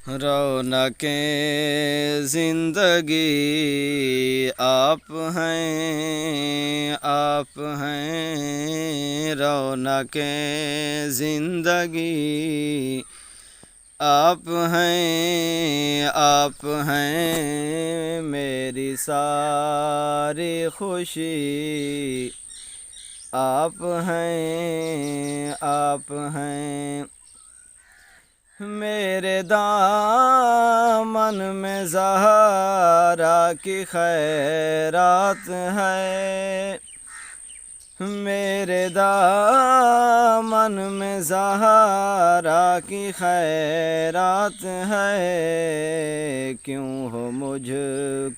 رونق زندگی آپ ہیں، آپ ہیں رونق زندگی آپ ہیں، آپ ہیں میری ساری خوشی آپ ہیں، آپ ہیں میرے دامن میں زہرا کی خیرات ہے، میرے دامن میں زہرا کی خیرات ہے، کیوں ہو مجھ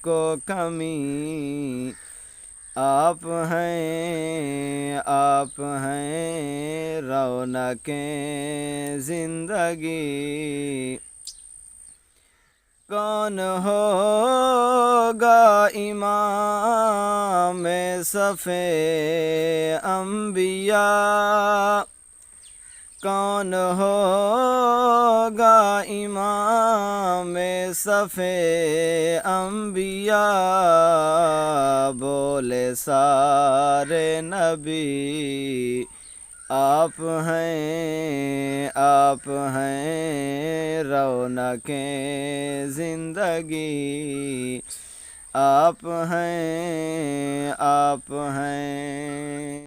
کو کمی آپ ہیں، آپ ہیں رونق زندگی کون ہوگا امام صف انبیاء، کون ہوگا امام صف انبیاء، بولے سارے نبی آپ ہیں، آپ ہیں رونق زندگی آپ ہیں، آپ ہیں